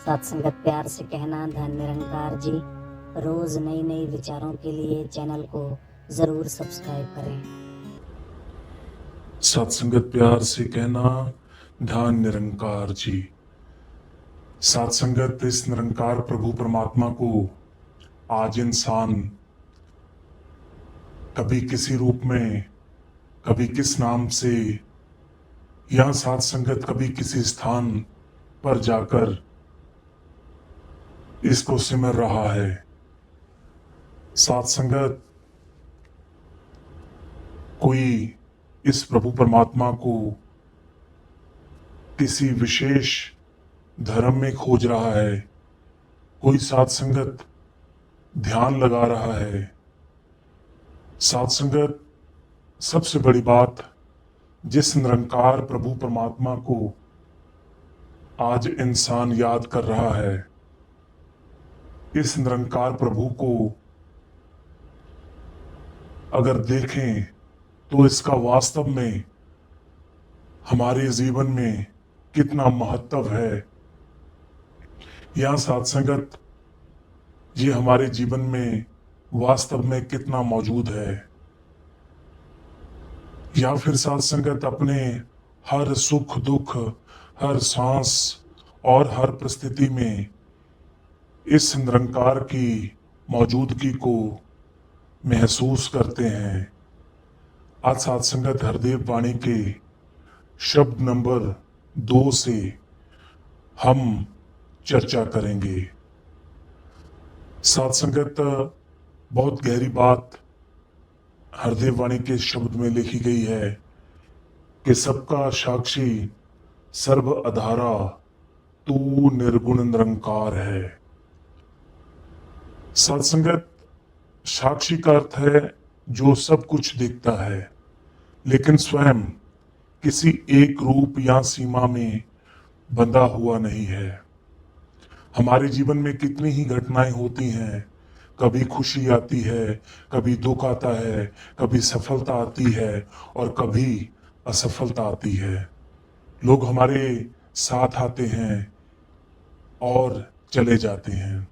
सत्संगत प्यार से कहना धन निरंकार जी। रोज नई नई विचारों के लिए चैनल को जरूर सब्सक्राइब करें। सत्संगत प्यार से कहना ध्यान निरंकार जी। सत्संगत इस निरंकार प्रभु परमात्मा को आज इंसान कभी किसी रूप में, कभी किस नाम से, या सत्संगत कभी किसी स्थान पर जाकर इसको सिमर रहा है। सत्संगत कोई इस प्रभु परमात्मा को किसी विशेष धर्म में खोज रहा है, कोई सत्संगत ध्यान लगा रहा है। सत्संगत सबसे बड़ी बात, जिस निरंकार प्रभु परमात्मा को आज इंसान याद कर रहा है, इस निरंकार प्रभु को अगर देखें तो इसका वास्तव में हमारे जीवन में कितना महत्व है, या सत्संगत ये हमारे जीवन में वास्तव में कितना मौजूद है, या फिर सत्संगत अपने हर सुख दुख, हर सांस और हर परिस्थिति में इस निरंकार की मौजूदगी को महसूस करते हैं। आज सत्संगत हरदेव वाणी के शब्द नंबर 2 से हम चर्चा करेंगे। सत्संगत बहुत गहरी बात हरदेव वाणी के शब्द में लिखी गई है कि सबका साक्षी सर्व आधारा तू निर्गुण निरंकार है। सत्संगत साक्षी का अर्थ है जो सब कुछ देखता है, लेकिन स्वयं किसी एक रूप या सीमा में बंधा हुआ नहीं है। हमारे जीवन में कितनी ही घटनाएं होती हैं, कभी खुशी आती है, कभी दुख आता है, कभी सफलता आती है और कभी असफलता आती है। लोग हमारे साथ आते हैं और चले जाते हैं,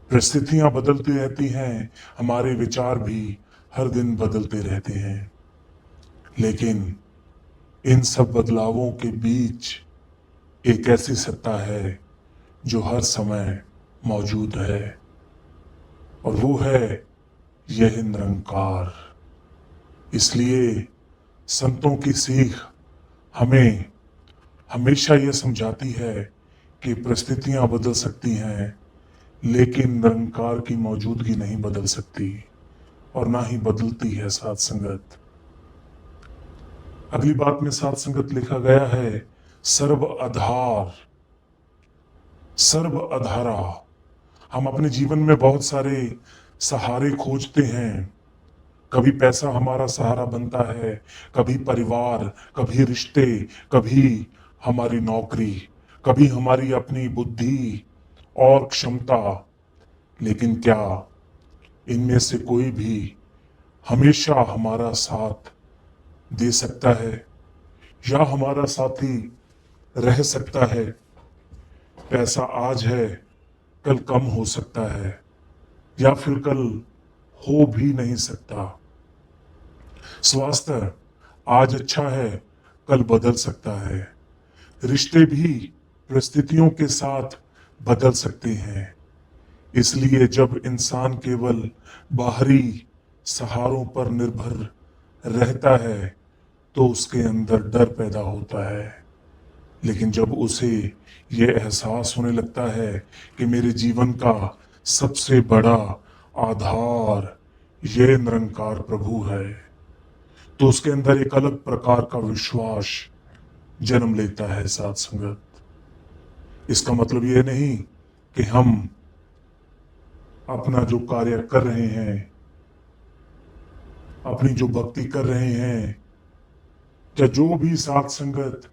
परिस्थितियां बदलती रहती हैं, हमारे विचार भी हर दिन बदलते रहते हैं, लेकिन इन सब बदलावों के बीच एक ऐसी सत्ता है जो हर समय मौजूद है, और वो है यह निरंकार। इसलिए संतों की सीख हमें हमेशा यह समझाती है कि परिस्थितियां बदल सकती हैं, लेकिन निरंकार की मौजूदगी नहीं बदल सकती, और ना ही बदलती है सत्संगत। अगली बात में सत्संगत लिखा गया है सर्व आधार, सर्व आधारा। हम अपने जीवन में बहुत सारे सहारे खोजते हैं। कभी पैसा हमारा सहारा बनता है, कभी परिवार, कभी रिश्ते, कभी हमारी नौकरी, कभी हमारी अपनी बुद्धि और क्षमता। लेकिन क्या इनमें से कोई भी हमेशा हमारा साथ दे सकता है, या हमारा साथी रह सकता है? पैसा आज है, कल कम हो सकता है, या फिर कल हो भी नहीं सकता। स्वास्थ्य आज अच्छा है, कल बदल सकता है। रिश्ते भी परिस्थितियों के साथ बदल सकते हैं। इसलिए जब इंसान केवल बाहरी सहारों पर निर्भर रहता है तो उसके अंदर डर पैदा होता है, लेकिन जब उसे यह एहसास होने लगता है कि मेरे जीवन का सबसे बड़ा आधार यह निरंकार प्रभु है, तो उसके अंदर एक अलग प्रकार का विश्वास जन्म लेता है। सत्संगत इसका मतलब यह नहीं कि हम अपना जो कार्य कर रहे हैं, अपनी जो भक्ति कर रहे हैं, या जो भी सत्संगत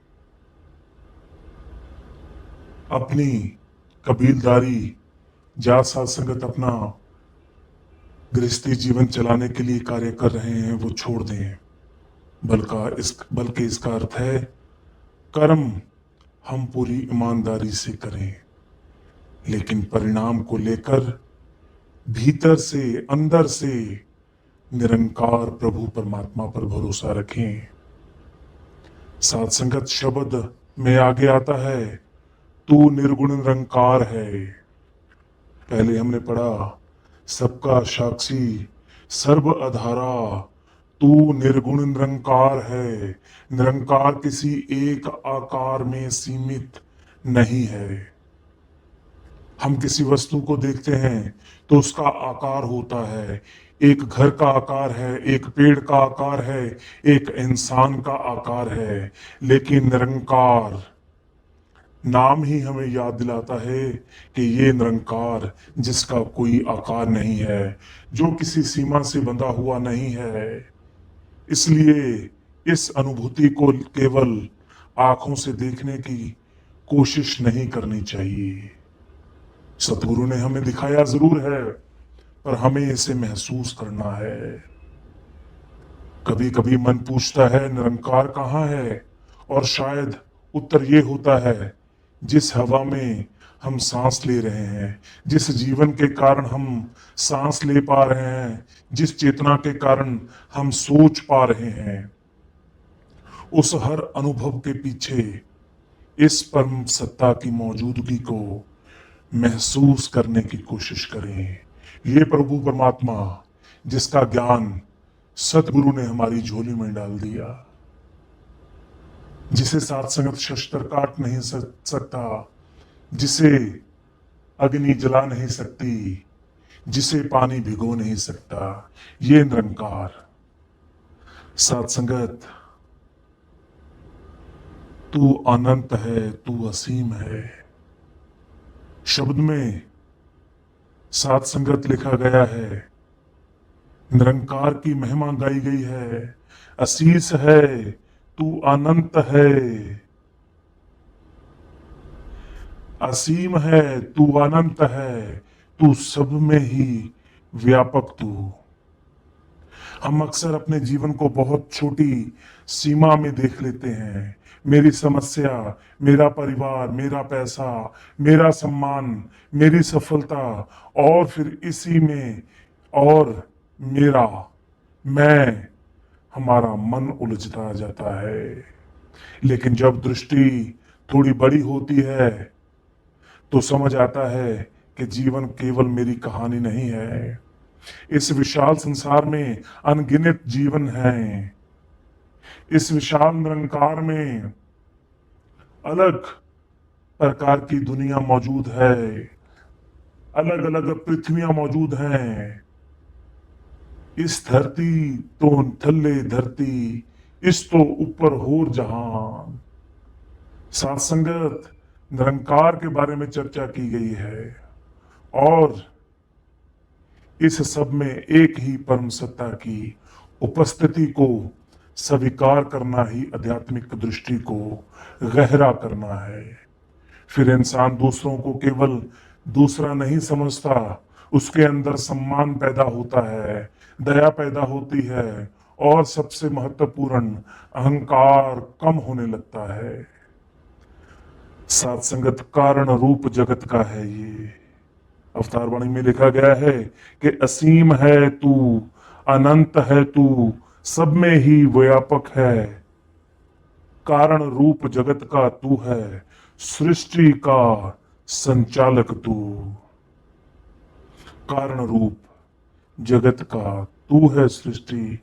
अपनी कबीलदारी या सत्संगत अपना गृहस्थी जीवन चलाने के लिए कार्य कर रहे हैं, वो छोड़ दें। बल्कि इसका अर्थ है कर्म हम पूरी ईमानदारी से करें। लेकिन परिणाम को लेकर भीतर से, अंदर से निरंकार प्रभु परमात्मा पर भरोसा रखें। सात संगत शब्द में आगे आता है, तू निर्गुण निरंकार है। पहले हमने पढ़ा, सबका साक्षी सर्व अधारा, तू निर्गुण निरंकार है। निरंकार किसी एक आकार में सीमित नहीं है। हम किसी वस्तु को देखते हैं तो उसका आकार होता है। एक घर का आकार है, एक पेड़ का आकार है, एक इंसान का आकार है, लेकिन निरंकार नाम ही हमें याद दिलाता है कि ये निरंकार जिसका कोई आकार नहीं है, जो किसी सीमा से बंधा हुआ नहीं है। इसलिए इस अनुभूति को केवल आंखों से देखने की कोशिश नहीं करनी चाहिए। सतगुरु ने हमें दिखाया जरूर है, पर हमें इसे महसूस करना है। कभी कभी मन पूछता है निरंकार कहाँ है, और शायद उत्तर ये होता है, जिस हवा में हम सांस ले रहे हैं, जिस जीवन के कारण हम सांस ले पा रहे हैं, जिस चेतना के कारण हम सोच पा रहे हैं, उस हर अनुभव के पीछे इस परम सत्ता की मौजूदगी को महसूस करने की कोशिश करें। ये प्रभु परमात्मा जिसका ज्ञान सतगुरु ने हमारी झोली में डाल दिया, जिसे सात संगत शस्त्र काट नहीं सकता, जिसे अग्नि जला नहीं सकती, जिसे पानी भिगो नहीं सकता, ये निरंकार। सात संगत, तू अनंत है, तू असीम है। शब्द में सात संगत लिखा गया है, निरंकार की महिमा गाई गई है। असीस है, तू अनंत है। असीम है, तू अनंत है, तू सब में ही व्यापक तू। हम अक्सर अपने जीवन को बहुत छोटी सीमा में देख लेते हैं। मेरी समस्या, मेरा परिवार, मेरा पैसा, मेरा सम्मान, मेरी सफलता, और फिर इसी में और मेरा, मैं, हमारा मन उलझता जाता है। लेकिन जब दृष्टि थोड़ी बड़ी होती है तो समझ आता है कि जीवन केवल मेरी कहानी नहीं है। इस विशाल संसार में अनगिनत जीवन हैं। इस विशाल निरंकार में अलग प्रकार की दुनिया मौजूद है, अलग अलग पृथ्वियां मौजूद हैं। इस धरती तो थल्ले धरती, इस तो ऊपर होर जहान। सात संगत, निरंकार के बारे में चर्चा की गई है, और इस सब में एक ही परम सत्ता की उपस्थिति को स्वीकार करना ही आध्यात्मिक दृष्टि को गहरा करना है। फिर इंसान दूसरों को केवल दूसरा नहीं समझता, उसके अंदर सम्मान पैदा होता है, दया पैदा होती है, और सबसे महत्वपूर्ण अहंकार कम होने लगता है। सात संगत कारण रूप जगत का है। ये अवतार वाणी में लिखा गया है कि असीम है तू, अनंत है तू, सब में ही व्यापक है। कारण रूप जगत का तू है, सृष्टि का संचालक तू। कारण रूप जगत का तू है, सृष्टि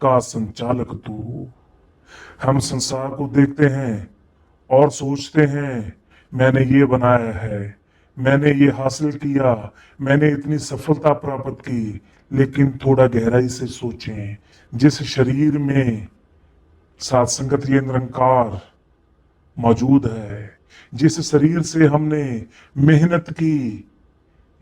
का संचालक तू। हम संसार को देखते हैं और सोचते हैं मैंने ये बनाया है, मैंने ये हासिल किया, मैंने इतनी सफलता प्राप्त की। लेकिन थोड़ा गहराई से सोचें, जिस शरीर में सात संगत ये निरंकार मौजूद है, जिस शरीर से हमने मेहनत की,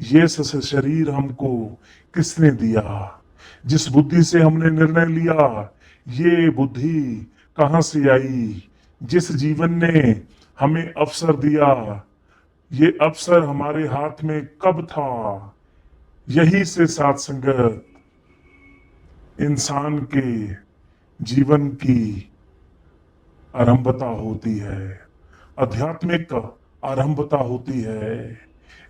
ये शरीर हमको किसने दिया? जिस बुद्धि से हमने निर्णय लिया, ये बुद्धि कहां से आई? जिस जीवन ने हमें अवसर दिया, ये अवसर हमारे हाथ में कब था? यही से सात संगत इंसान के जीवन की आरंभता होती है, आध्यात्मिक आरंभता होती है।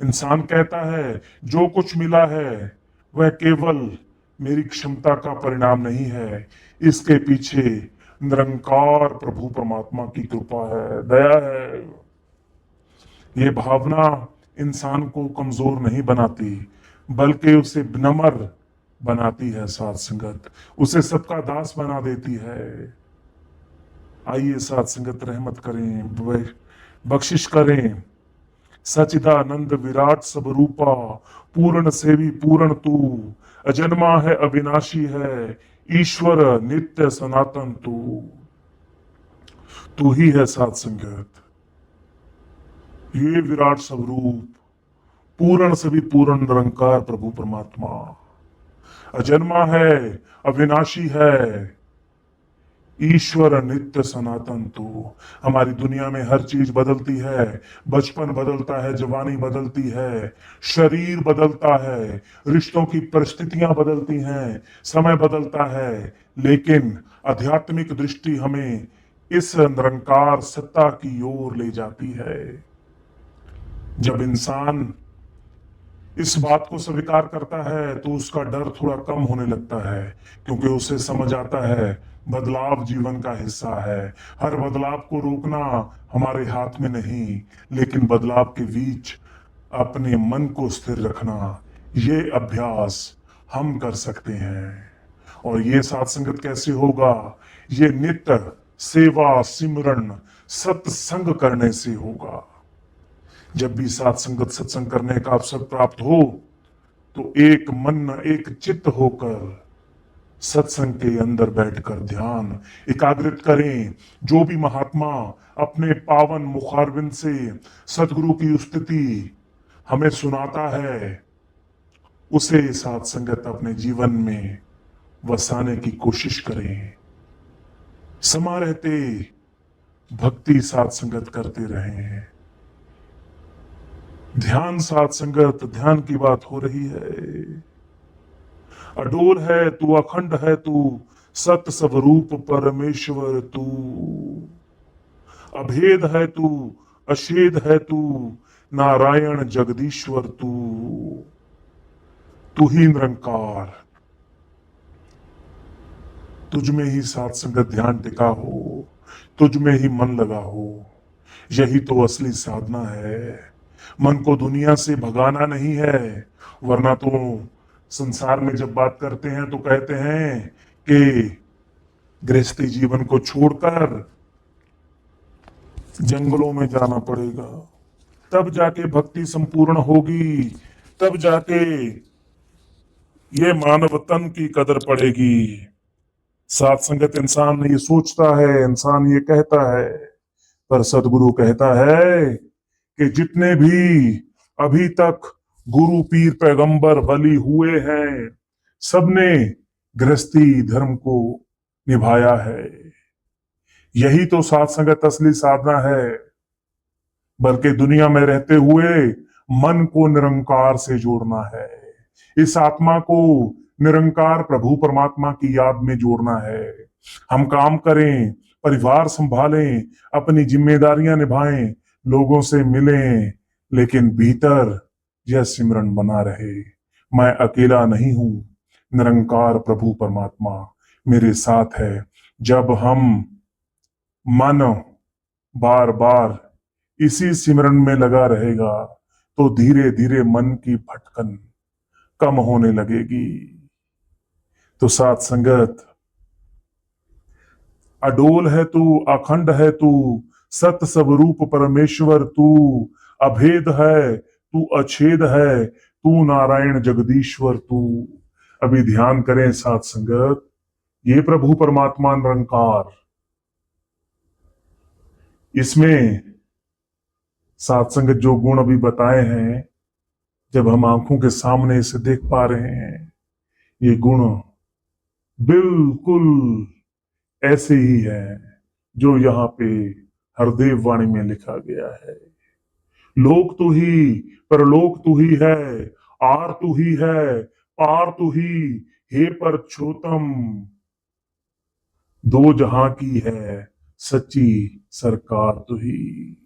इंसान कहता है जो कुछ मिला है वह केवल मेरी क्षमता का परिणाम नहीं है, इसके पीछे निरंकार प्रभु परमात्मा की कृपा है, दया है। ये भावना इंसान को कमजोर नहीं बनाती, बल्कि उसे विनम्र बनाती है। साथ संगत उसे सबका दास बना देती है। आइए साथ संगत रहमत करें, बख्शिश करें। सचिदानंद विराट स्वरूपा, पूर्ण से भी पूर्ण तू, अजन्मा है अविनाशी है, ईश्वर नित्य सनातन तू ही है। साथ संगत ये विराट स्वरूप, पूर्ण से भी पूर्ण निरंकार प्रभु परमात्मा, अजन्मा है, अविनाशी है, ईश्वर नित्य सनातन तू। हमारी दुनिया में हर चीज बदलती है, बचपन बदलता है, जवानी बदलती है, शरीर बदलता है, रिश्तों की परिस्थितियां बदलती हैं, समय बदलता है, लेकिन आध्यात्मिक दृष्टि हमें इस निरंकार सत्ता की ओर ले जाती है। जब इंसान इस बात को स्वीकार करता है तो उसका डर थोड़ा कम होने लगता है, क्योंकि उसे समझ आता है बदलाव जीवन का हिस्सा है। हर बदलाव को रोकना हमारे हाथ में नहीं, लेकिन बदलाव के बीच अपने मन को स्थिर रखना, ये अभ्यास हम कर सकते हैं। और ये सत्संगत कैसे होगा? ये नित्य सेवा सिमरन सत्संग करने से होगा। जब भी साथ संगत सत्संग करने का अवसर प्राप्त हो तो एक मन एक चित्त होकर सत्संग के अंदर बैठकर ध्यान एकाग्रित करें। जो भी महात्मा अपने पावन मुखारविंद से सदगुरु की स्तुति हमें सुनाता है, उसे साथ संगत अपने जीवन में वसाने की कोशिश करें। समा रहते भक्ति साथ संगत करते रहें। ध्यान साथ संगत, ध्यान की बात हो रही है। अडोल है तू, अखंड है तू, सत स्वरूप परमेश्वर तू, अभेद है तू, अशेद है तू, नारायण जगदीश्वर तू ही निरंकार। तुझ में ही साथ संगत ध्यान टिका हो, तुझ में ही मन लगा हो, यही तो असली साधना है। मन को दुनिया से भगाना नहीं है, वरना तो संसार में जब बात करते हैं तो कहते हैं कि गृहस्थी जीवन को छोड़कर जंगलों में जाना पड़ेगा, तब जाके भक्ति संपूर्ण होगी, तब जाके ये मानव तन की कदर पड़ेगी। साथ संगत इंसान ये सोचता है, इंसान ये कहता है, पर सदगुरु कहता है कि जितने भी अभी तक गुरु पीर पैगंबर वली हुए हैं, सबने गृहस्थी धर्म को निभाया है। यही तो साथ संगत असली साधना है। बल्कि दुनिया में रहते हुए मन को निरंकार से जोड़ना है, इस आत्मा को निरंकार प्रभु परमात्मा की याद में जोड़ना है। हम काम करें, परिवार संभालें, अपनी जिम्मेदारियां निभाएं, लोगों से मिलें, लेकिन भीतर यह सिमरन बना रहे, मैं अकेला नहीं हूं, निरंकार प्रभु परमात्मा मेरे साथ है। जब हम मन बार बार इसी सिमरन में लगा रहेगा तो धीरे धीरे मन की भटकन कम होने लगेगी। तो साथ संगत, अडोल है तू, अखंड है तू, सत स्वरूप परमेश्वर तू, अभेद है तू, अछेद है तू, नारायण जगदीश्वर तू। अभी ध्यान करें साथ संगत, ये प्रभु परमात्मा निरंकार, इसमें साथ संगत जो गुण अभी बताए हैं, जब हम आंखों के सामने इसे देख पा रहे हैं, ये गुण बिल्कुल ऐसे ही है जो यहाँ पे हरदेव वाणी में लिखा गया है। लोक तू ही, परलोक तू ही है, आर तू ही है, पार तू ही, हे परछोतम, दो जहां की है सच्ची सरकार तू ही।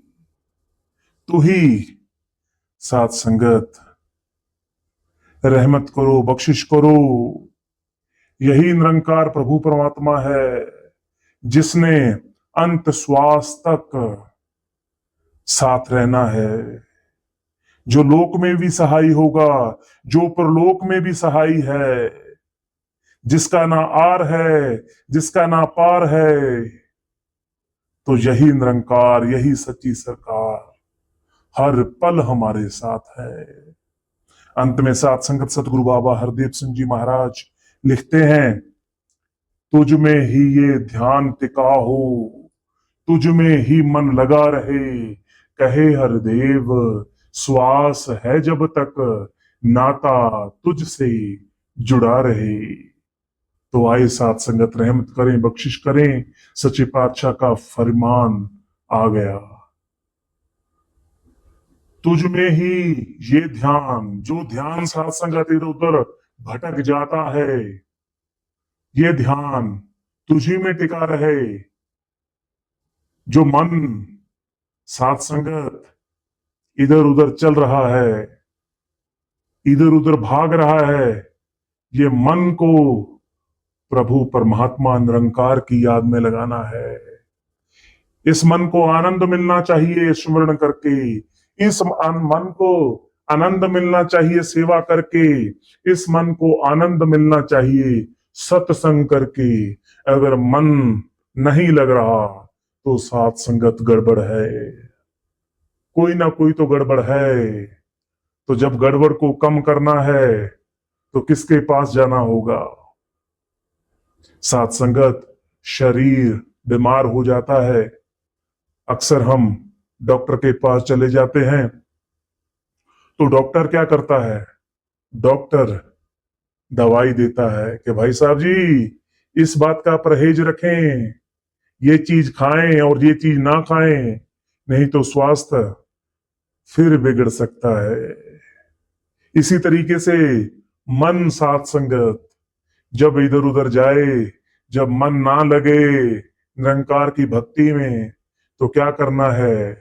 साथ संगत, रहमत करो, बख्शिश करो। यही निरंकार प्रभु परमात्मा है जिसने अंत श्वास तक साथ रहना है, जो लोक में भी सहाय होगा, जो परलोक में भी सहाय है, जिसका ना आर है, जिसका ना पार है। तो यही निरंकार, यही सच्ची सरकार हर पल हमारे साथ है। अंत में साथ संगत सतगुरु बाबा हरदेव सिंह जी महाराज लिखते हैं, तुझ में ही ये ध्यान टिका हो, तुझ में ही मन लगा रहे, कहे हरदेव श्वास है जब तक, नाता तुझसे जुड़ा रहे। तो आए साथ संगत, रहमत करें, बख्शिश करें। सच्चे पातशाह का फरमान आ गया, तुझ में ही ये ध्यान, जो ध्यान साथ संगत इधर उधर भटक जाता है, ये ध्यान तुझी में टिका रहे। जो मन साथ संगत इधर उधर चल रहा है, इधर उधर भाग रहा है, ये मन को प्रभु परमात्मा निरंकार की याद में लगाना है। इस मन को आनंद मिलना चाहिए स्मरण करके, इस मन को आनंद मिलना चाहिए सेवा करके, इस मन को आनंद मिलना चाहिए सत्संग करके। अगर मन नहीं लग रहा तो साथ संगत गड़बड़ है, कोई ना कोई तो गड़बड़ है। तो जब गड़बड़ को कम करना है तो किसके पास जाना होगा? साथ संगत, शरीर बीमार हो जाता है, अक्सर हम डॉक्टर के पास चले जाते हैं, तो डॉक्टर क्या करता है? डॉक्टर दवाई देता है कि भाई साहब जी इस बात का परहेज रखें, ये चीज खाएं और ये चीज ना खाएं, नहीं तो स्वास्थ्य फिर बिगड़ सकता है। इसी तरीके से मन साथ संगत जब इधर उधर जाए, जब मन ना लगे निरंकार की भक्ति में, तो क्या करना है?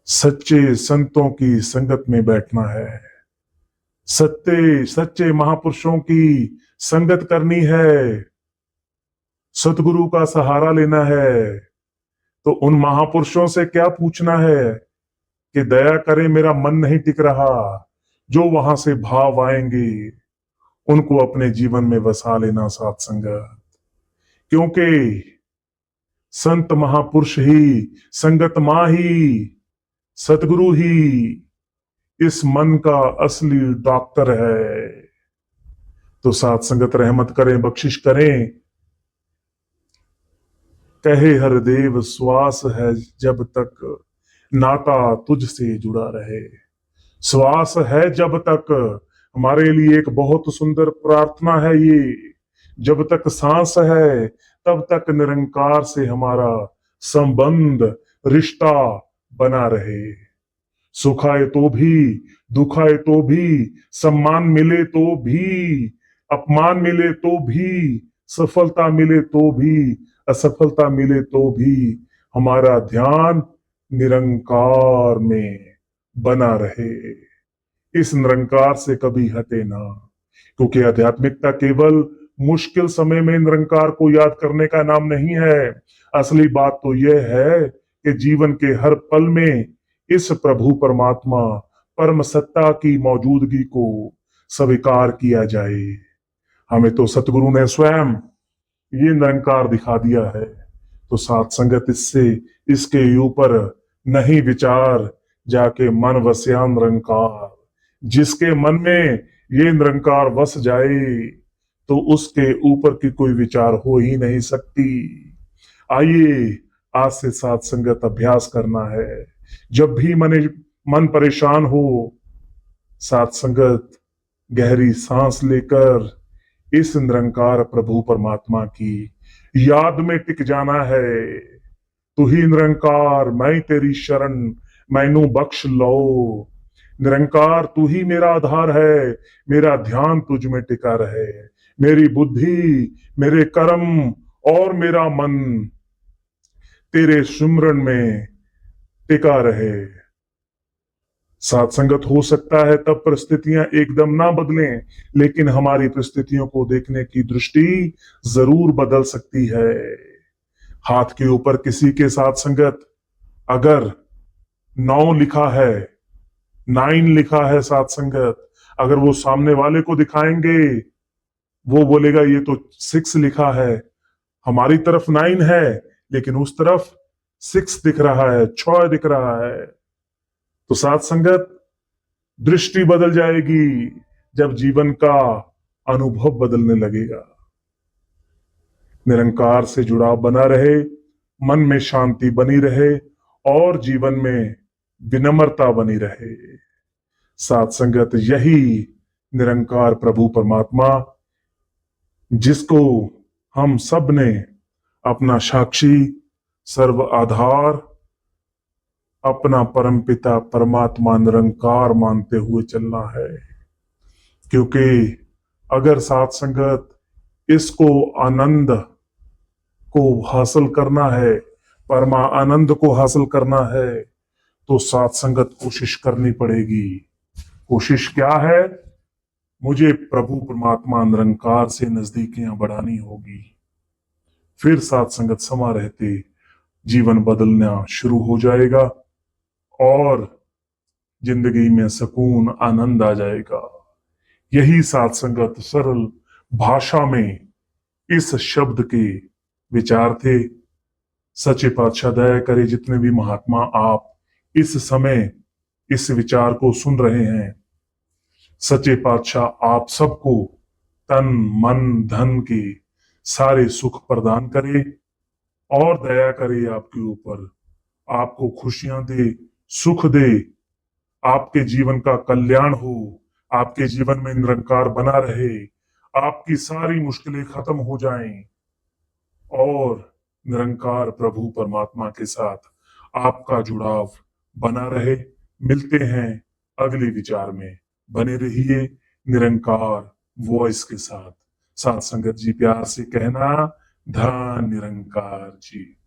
सच्चे संतों की संगत में बैठना है, सच्चे महापुरुषों की संगत करनी है, सतगुरु का सहारा लेना है। तो उन महापुरुषों से क्या पूछना है कि दया करें मेरा मन नहीं टिक रहा, जो वहां से भाव आएंगे उनको अपने जीवन में बसा लेना साथ संगत। क्योंकि संत महापुरुष ही, संगत मां ही, सतगुरु ही इस मन का असली डॉक्टर है। तो साथ संगत, रहमत करें, बख्शिश करें। कहे हरदेव श्वास है जब तक, नाता तुझसे जुड़ा रहे। श्वास है जब तक, हमारे लिए एक बहुत सुंदर प्रार्थना है ये। जब तक सांस है तब तक निरंकार से हमारा संबंध, रिश्ता बना रहे। सुख आए तो भी, दुख आए तो भी, सम्मान मिले तो भी, अपमान मिले तो भी, सफलता मिले तो भी, असफलता मिले तो भी, हमारा ध्यान निरंकार में बना रहे। इस निरंकार से कभी हटे ना, क्योंकि आध्यात्मिकता केवल मुश्किल समय में निरंकार को याद करने का नाम नहीं है। असली बात तो यह है कि जीवन के हर पल में इस प्रभु परमात्मा परम सत्ता की मौजूदगी को स्वीकार किया जाए। हमें तो सतगुरु ने स्वयं ये निरंकार दिखा दिया है। तो साथ संगत, इससे इसके ऊपर नहीं विचार, जाके मन वस्या निरंकार। जिसके मन में ये निरंकार वस जाए तो उसके ऊपर की कोई विचार हो ही नहीं सकती। आइए आज से साथ संगत अभ्यास करना है। जब भी मन परेशान हो, साथ संगत गहरी सांस लेकर इस निरंकार प्रभु परमात्मा की याद में टिक जाना है। तू ही निरंकार, मैं तेरी शरण, मैनू बख्श लो। निरंकार तू ही मेरा आधार है, मेरा ध्यान तुझ में टिका रहे। मेरी बुद्धि, मेरे कर्म और मेरा मन तेरे सुमरन में टिका रहे। साथ संगत हो सकता है तब परिस्थितियां एकदम ना बदलें, लेकिन हमारी परिस्थितियों को देखने की दृष्टि जरूर बदल सकती है। हाथ के ऊपर किसी के साथ संगत अगर 9 लिखा है, 9 लिखा है साथ संगत, अगर वो सामने वाले को दिखाएंगे, वो बोलेगा ये तो 6 लिखा है। हमारी तरफ 9 है लेकिन उस तरफ 6 दिख रहा है, 6 दिख रहा है। तो साथ संगत, दृष्टि बदल जाएगी जब जीवन का अनुभव बदलने लगेगा। निरंकार से जुड़ाव बना रहे, मन में शांति बनी रहे और जीवन में विनम्रता बनी रहे। साथ संगत, यही निरंकार प्रभु परमात्मा, जिसको हम सब ने अपना साक्षी, सर्व आधार, अपना परमपिता परमात्मा निरंकार मानते हुए चलना है। क्योंकि अगर साथ संगत इसको आनंद को हासिल करना है, परमा आनंद को हासिल करना है, तो साथ संगत कोशिश करनी पड़ेगी। कोशिश क्या है? मुझे प्रभु परमात्मा निरंकार से नजदीकियां बढ़ानी होगी। फिर साथ संगत समा रहते जीवन बदलना शुरू हो जाएगा और जिंदगी में सुकून, आनंद आ जाएगा। यही साथ संगत सरल भाषा में इस शब्द के विचार थे। सच्चे पातशाह दया करे, जितने भी महात्मा आप इस समय इस विचार को सुन रहे हैं, सच्चे पातशाह आप सबको तन मन धन के सारे सुख प्रदान करे और दया करे आपके ऊपर, आपको खुशियां दे, सुख दे, आपके जीवन का कल्याण हो, आपके जीवन में निरंकार बना रहे, आपकी सारी मुश्किलें खत्म हो जाएं और निरंकार प्रभु परमात्मा के साथ आपका जुड़ाव बना रहे। मिलते हैं अगले विचार में। बने रहिए निरंकार वॉइस के साथ। साथ संगत जी, प्यार से कहना, धन निरंकार जी।